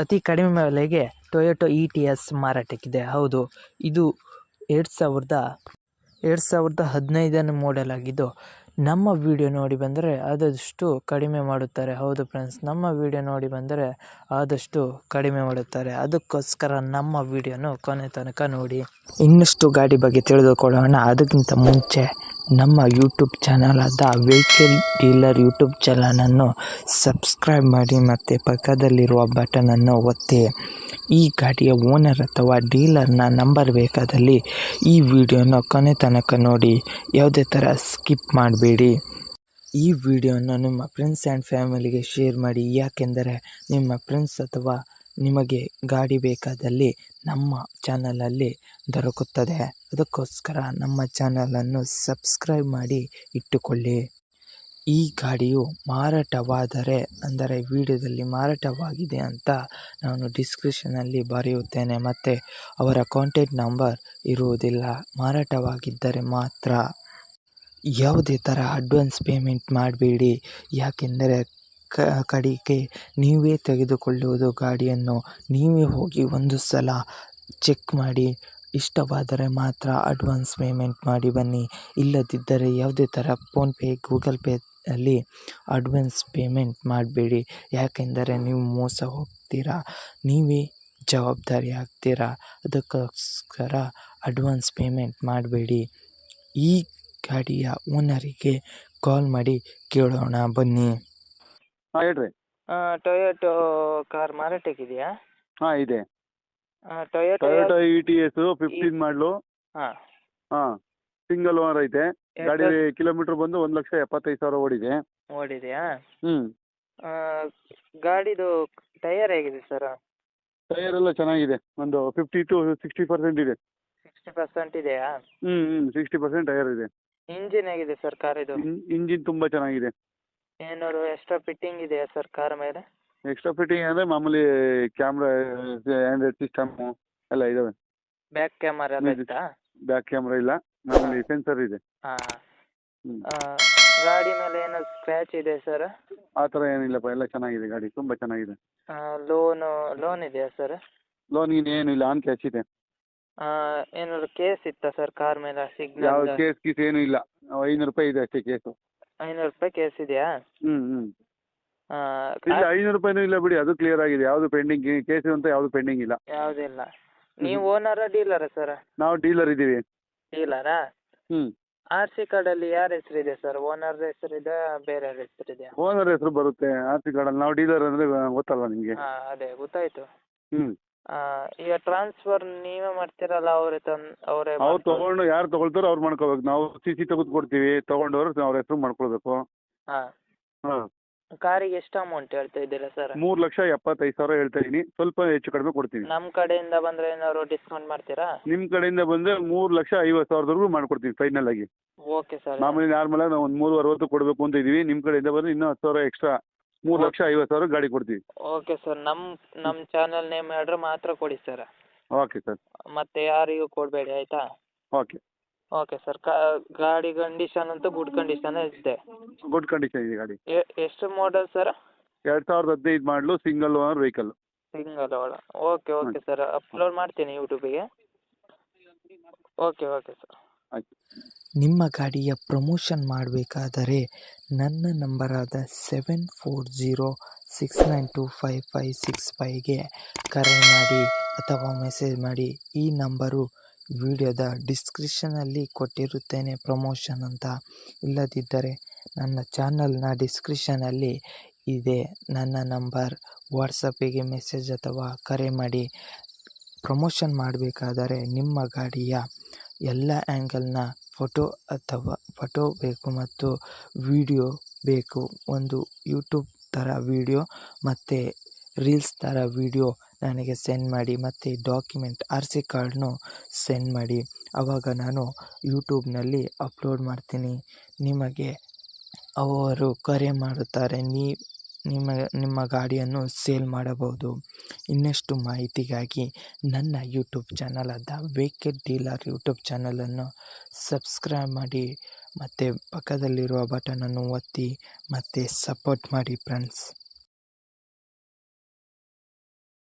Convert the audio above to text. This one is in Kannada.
ಅತಿ ಕಡಿಮೆ ಬೆಲೆಗೆ ಟೊಯೋಟೊ ETS ಮಾರಾಟಕ್ಕಿದೆ. ಹೌದು, ಇದು 2015ನೇ ಮಾಡೆಲ್ ಆಗಿದ್ದು, ನಮ್ಮ ವಿಡಿಯೋ ನೋಡಿ ಬಂದರೆ ಆದಷ್ಟು ಕಡಿಮೆ ಮಾಡುತ್ತಾರೆ. ಹೌದು ಫ್ರೆಂಡ್ಸ್, ನಮ್ಮ ವಿಡಿಯೋ ನೋಡಿ ಬಂದರೆ ಆದಷ್ಟು ಕಡಿಮೆ ಮಾಡುತ್ತಾರೆ. ಅದಕ್ಕೋಸ್ಕರ ನಮ್ಮ ವಿಡಿಯೋನು ಕೊನೆ ತನಕ ನೋಡಿ. ಇನ್ನಷ್ಟು ಗಾಡಿ ಬಗ್ಗೆ ತಿಳಿದುಕೊಳ್ಳೋಣ. ಅದಕ್ಕಿಂತ ಮುಂಚೆ ನಮ್ಮ ಯೂಟ್ಯೂಬ್ ಚಾನಲ್ ಆದ ವೆಹಿಕಲ್ ಡೀಲರ್ ಯೂಟ್ಯೂಬ್ ಚಾನಲನ್ನು ಸಬ್ಸ್ಕ್ರೈಬ್ ಮಾಡಿ ಮತ್ತು ಪಕ್ಕದಲ್ಲಿರುವ ಬಟನನ್ನು ಒತ್ತಿ. ಈ ಗಾಡಿಯ ಓನರ್ ಅಥವಾ ಡೀಲರ್ನ ನಂಬರ್ ಬೇಕಾದಲ್ಲಿ ಈ ವಿಡಿಯೋನ ಕೊನೆ ತನಕ ನೋಡಿ, ಯಾವುದೇ ಥರ ಸ್ಕಿಪ್ ಮಾಡಬೇಡಿ. ಈ ವಿಡಿಯೋನ ನಿಮ್ಮ ಫ್ರೆಂಡ್ಸ್ ಆ್ಯಂಡ್ ಫ್ಯಾಮಿಲಿಗೆ ಶೇರ್ ಮಾಡಿ. ಯಾಕೆಂದರೆ ನಿಮ್ಮ ಫ್ರೆಂಡ್ಸ್ ಅಥವಾ ನಿಮಗೆ ಗಾಡಿ ಬೇಕಾದಲ್ಲಿ ನಮ್ಮ ಚಾನಲಲ್ಲಿ ದೊರಕುತ್ತದೆ. ಅದಕ್ಕೋಸ್ಕರ ನಮ್ಮ ಚಾನಲನ್ನು ಸಬ್ಸ್ಕ್ರೈಬ್ ಮಾಡಿ ಇಟ್ಟುಕೊಳ್ಳಿ. ಈ ಗಾಡಿಯು ಮಾರಾಟವಾದರೆ, ಅಂದರೆ ವಿಡಿಯೋದಲ್ಲಿ ಮಾರಾಟವಾಗಿದೆ ಅಂತ ನಾನು ಡಿಸ್ಕ್ರಿಪ್ಷನಲ್ಲಿ ಬರೆಯುತ್ತೇನೆ ಮತ್ತು ಅವರ ಕಾಂಟ್ಯಾಕ್ಟ್ ನಂಬರ್ ಇರುವುದಿಲ್ಲ. ಮಾರಾಟವಾಗಿದ್ದರೆ ಮಾತ್ರ. ಯಾವುದೇ ಥರ ಅಡ್ವಾನ್ಸ್ ಪೇಮೆಂಟ್ ಮಾಡಬೇಡಿ. ಯಾಕೆಂದರೆ ಕಡೆಗೆ ನೀವೇ ತೆಗೆದುಕೊಳ್ಳುವುದು ಗಾಡಿಯನ್ನು. ನೀವೇ ಹೋಗಿ ಒಂದು ಸಲ ಚೆಕ್ ಮಾಡಿ, ಇಷ್ಟವಾದರೆ ಮಾತ್ರ ಅಡ್ವಾನ್ಸ್ ಪೇಮೆಂಟ್ ಮಾಡಿ ಬನ್ನಿ. ಇಲ್ಲದಿದ್ದರೆ ಯಾವುದೇ ಥರ ಫೋನ್ಪೇ, ಗೂಗಲ್ ಪೇ ಅಲ್ಲಿ ಅಡ್ವಾನ್ಸ್ ಪೇಮೆಂಟ್ ಮಾಡಬೇಡಿ. ಯಾಕೆಂದರೆ ನೀವು ಮೋಸ ಹೋಗ್ತೀರಾ, ನೀವೇ ಜವಾಬ್ದಾರಿ ಆಗ್ತೀರಾ. ಅದಕ್ಕೋಸ್ಕರ ಅಡ್ವಾನ್ಸ್ ಪೇಮೆಂಟ್ ಮಾಡಬೇಡಿ. ಈ ಗಾಡಿಯ ಓನರಿಗೆ ಕಾಲ್ ಮಾಡಿ ಕೇಳೋಣ ಬನ್ನಿ. ಹೇಳ್ರಿ. ಟೊಯೋಟೊ ಕಾರ್ ಮಾರಾಟಕ್ಕಿದೆಯಾ? ಇದೆ. ಟೊಯೋಟೊ ಟೊಯೋಟೊ ETS 15 ಮಾಡಲು. ಹಾಂ, ಸಿಂಗಲ್ ಓನರ್ ಐತೆ. ಗಾಡಿ ಕಿಲೋಮೀಟರ್ ಬಂದು 1,75,000 ಓಡಿದೆ. ಓಡಿದೆಯಾ? ಹ್ಮ್. ಗಾಡಿದು ಟೈಯರ್ ಹೇಗಿದೆ ಸರ್? ಟೈರ್ ಎಲ್ಲ ಚೆನ್ನಾಗಿದೆ. ಒಂದು 50 to 60% ಇದೆ. 60% ಇದೆಯಾ? 60% ಟೈರ್ ಇದೆ. ಇಂಜಿನ್ ಹೇಗಿದೆ ಸರ್ ಕಾರ್ ಇದು? ಇಂಜಿನ್ ತುಂಬಾ ಚೆನ್ನಾಗಿದೆ. ಏನಾದ್ರು ಎಕ್ಸ್ಟ್ರಾ ಫಿಟ್ಟಿಂಗ್ ಇದೆಯಾ ಸರ್ ಕಾರ್ ಮೇಲೆ? ಎಕ್ಸ್ಟ್ರಾ ಫಿಟ್ಟಿಂಗ್ ಅಂದ್ರೆ ಮಾಮೂಲಿ ಕ್ಯಾಮ್ರಾ, ಆಂಡ್ರಾಯ್ಡ್ ಸಿಸ್ಟಮ್ ಎಲ್ಲ ಇದಾವೆ. ಬ್ಯಾಕ್ ಕ್ಯಾಮರಾ ಎಲ್ಲ ಇತ್ತಾ? ಬ್ಯಾಕ್ ಕ್ಯಾಮ್ರಾ ಇಲ್ಲ, ಮಾಮೂಲಿ ಸೆನ್ಸರ್ ಇದೆ. ಗಾಡಿ ಮೇಲೆ ಏನೋ ಸ್ಕ್ರ್ಯಾಚ್ ಇದೆ ಸರ್? ಆ ಥರ ಏನಿಲ್ಲಪ್ಪ, ಎಲ್ಲ ಚೆನ್ನಾಗಿದೆ. ಗಾಡಿ ತುಂಬಾ ಚೆನ್ನಾಗಿದೆ. ಲೋನ್ ಇದೆಯಾ ಸರ್? ಲೋನ್ ಏನು ಇಲ್ಲ, ಆನ್ ಕ್ಯಾಶ್ ಇದೆ. ಏನಾದ್ರು ಕೇಸ್ ಇತ್ತಾ ಸರ್ ಕಾರ್ ಮೇಲೆ? ಯಾವ ಸಿಗ್ನಲ್ ಕೇಸ್ ಏನು ಇಲ್ಲ. 500 ರೂಪಾಯಿ ಇದೆ ಅಷ್ಟೇ ಕೇಸು. 500 ರೂಪಾಯಿ ಕೇಸ್ ಇದೆಯಾ? ಇಲ್ಲ, 500 ರೂಪಾಯಿನೂ ಇಲ್ಲ ಬಿಡಿ, ಅದು ಕ್ಲಿಯರ್ ಆಗಿದೆ. ಯಾವುದು ಪೆಂಡಿಂಗ್ ಕೇಸ್ ಅಂತ ಯಾವುದು ಪೆಂಡಿಂಗ್ ಇಲ್ಲ. ಯಾವುದಿಲ್ಲ. ನೀವು ಓನರಾ ಡೀಲರಾ ಸರ್? ನಾವು ಡೀಲರ್ ಇದ್ದೀವಿ. ಡೀಲರಾ? ಹ್ಮ್. RC ಕಾರ್ಡಲ್ಲಿ ಯಾರ ಹೆಸರಿದೆ ಸರ್? ಓನರ್ ಹೆಸರಿದೆ, ಬೇರೆ ಹೆಸರಿದೆ? ಓನರ್ ಹೆಸರು ಬರುತ್ತೆ RC ಕಾರ್ಡಲ್ಲಿ. ನಾವು ಡೀಲರ್ ಅಂದ್ರೆ ಗೊತ್ತಲ್ಲ ನಿಮಗೆ? ಅದೇ ಗೊತ್ತಾಯ್ತು. ಹ್ಮ್. ಈಗ ಟ್ರಾನ್ಸ್ಫರ್ ನೀವೇ ಮಾಡ್ತೀರಲ್ಲ, ಅವರೇ ಅವ್ರು ತಗೊಂಡು ಯಾರು ತಗೊಳ್ತಾರೋ ಅವ್ರು ಮಾಡ್ಕೋಬೇಕು. ನಾವು CC ತೆಗೆದು ಕೊಡ್ತೀವಿ, ತಗೊಂಡವ್ರು ಅವ್ರ ಹೆಸರು ಮಾಡ್ಕೊಳ್ಬೇಕು. ಹಾಂ. ಕಾರಿಗೆ ಎಷ್ಟು ಅಮೌಂಟ್ ಹೇಳ್ತಾ ಇದ್ದೀರಾ ಸರ್? 3,75,000 ಹೇಳ್ತಾ ಇದೀನಿ. ಸ್ವಲ್ಪ ಹೆಚ್ಚು ಕಡಿಮೆ ಕೊಡ್ತೀನಿ. ನಮ್ಮ ಕಡೆಯಿಂದ ಬಂದರೆ ಏನಾದ್ರು ಡಿಸ್ಕೌಂಟ್ ಮಾಡ್ತೀರಾ? ನಿಮ್ಮ ಕಡೆಯಿಂದ ಬಂದರೆ 3,50,000 ಮಾಡ್ಕೊಡ್ತೀವಿ ಫೈನಲ್ ಆಗಿ. Okay sir. ಮಾಮೂಲಿ ನಾರ್ಮಲ್ ಆಗಿ ನಾವು ಒಂದು 3,60 ಕೊಡಬೇಕು ಅಂತ ಇದೀವಿ. ನಿಮ್ಮ ಕಡೆಯಿಂದ ಬಂದರೆ ಇನ್ನೂ 10,000 ಎಕ್ಸ್ಟ್ರಾ, 3,50,000 ಗಾಡಿ ಕೊಡ್ತೀವಿ. Okay sir. ನಮ್ಮ ಚಾನಲ್ ನೇಮ್ ಹೇಳಿದ್ರೆ ಮಾತ್ರ ಕೊಡಿ ಸರ್. Okay sir. ಮತ್ತೆ ಯಾರಿಗೂ ಕೊಡಬೇಡಿ, ಆಯಿತಾ? ಓಕೆ. Okay sir. ಗಾಡಿ ಕಂಡೀಷನ್ ಅಂತೂ ಗುಡ್ ಕಂಡೀಷನ್ ಇದೆ. ಗುಡ್ ಕಂಡೀಷನ್ ಇದೆ ಗಾಡಿ. ಎಷ್ಟು ಮಾಡೆಲ್ ಸರ್? 2015 ಮಾಡಲು, single owner vehicle. Single owner. Okay sir. Upload ಮಾಡ್ತೀನಿ ಯೂಟ್ಯೂಬಿಗೆ. Okay sir. ಆಯ್ತು. ನಿಮ್ಮ ಗಾಡಿಯ ಪ್ರಮೋಷನ್ ಮಾಡಬೇಕಾದರೆ ನನ್ನ ನಂಬರಾದ 7406925565ಗೆ ಕರೆ ಮಾಡಿ ಅಥವಾ ಮೆಸೇಜ್ ಮಾಡಿ. ಈ ನಂಬರು ವಿಡಿಯೋದ ಡಿಸ್ಕ್ರಿಪ್ಷನಲ್ಲಿ ಕೊಟ್ಟಿರುತ್ತೇನೆ ಪ್ರಮೋಷನ್ ಅಂತ. ಇಲ್ಲದಿದ್ದರೆ ನನ್ನ ಚಾನಲ್ನ ಡಿಸ್ಕ್ರಿಪ್ಷನಲ್ಲಿ ಇದೆ ನನ್ನ ನಂಬರ್. ವಾಟ್ಸಪ್ಪಿಗೆ ಮೆಸೇಜ್ ಅಥವಾ ಕರೆ ಮಾಡಿ. ಪ್ರಮೋಷನ್ ಮಾಡಬೇಕಾದರೆ ನಿಮ್ಮ ಗಾಡಿಯ ಎಲ್ಲ ಆ್ಯಂಗಲ್ನ ಫೋಟೋ ಬೇಕು ಮತ್ತು ವಿಡಿಯೋ ಬೇಕು. ಒಂದು ಯೂಟ್ಯೂಬ್ ಥರ ವಿಡಿಯೋ ಮತ್ತು ರೀಲ್ಸ್ ಥರ ವಿಡಿಯೋ ನನಗೆ ಸೆಂಡ್ ಮಾಡಿ. ಮತ್ತು ಡಾಕ್ಯುಮೆಂಟ್ RC ಕಾರ್ಡ್ನು ಸೆಂಡ್ ಮಾಡಿ. ಆವಾಗ ನಾನು ಯೂಟ್ಯೂಬ್ನಲ್ಲಿ ಅಪ್ಲೋಡ್ ಮಾಡ್ತೀನಿ. ನಿಮಗೆ ಅವರು ಕರೆ ಮಾಡುತ್ತಾರೆ. ನಿಮ್ಮ ಗಾಡಿಯನ್ನು ಸೇಲ್ ಮಾಡಬಹುದು. ಇನ್ನಷ್ಟು ಮಾಹಿತಿಗಾಗಿ ನನ್ನ ಯೂಟ್ಯೂಬ್ ಚಾನಲ್ ಆದ ವೆಹಿಕಲ್ ಡೀಲರ್ ಯೂಟ್ಯೂಬ್ ಚಾನಲನ್ನು ಸಬ್ಸ್ಕ್ರೈಬ್ ಮಾಡಿ ಮತ್ತು ಪಕ್ಕದಲ್ಲಿರುವ ಬಟನನ್ನು ಒತ್ತಿ ಮತ್ತು ಸಪೋರ್ಟ್ ಮಾಡಿ ಫ್ರೆಂಡ್ಸ್.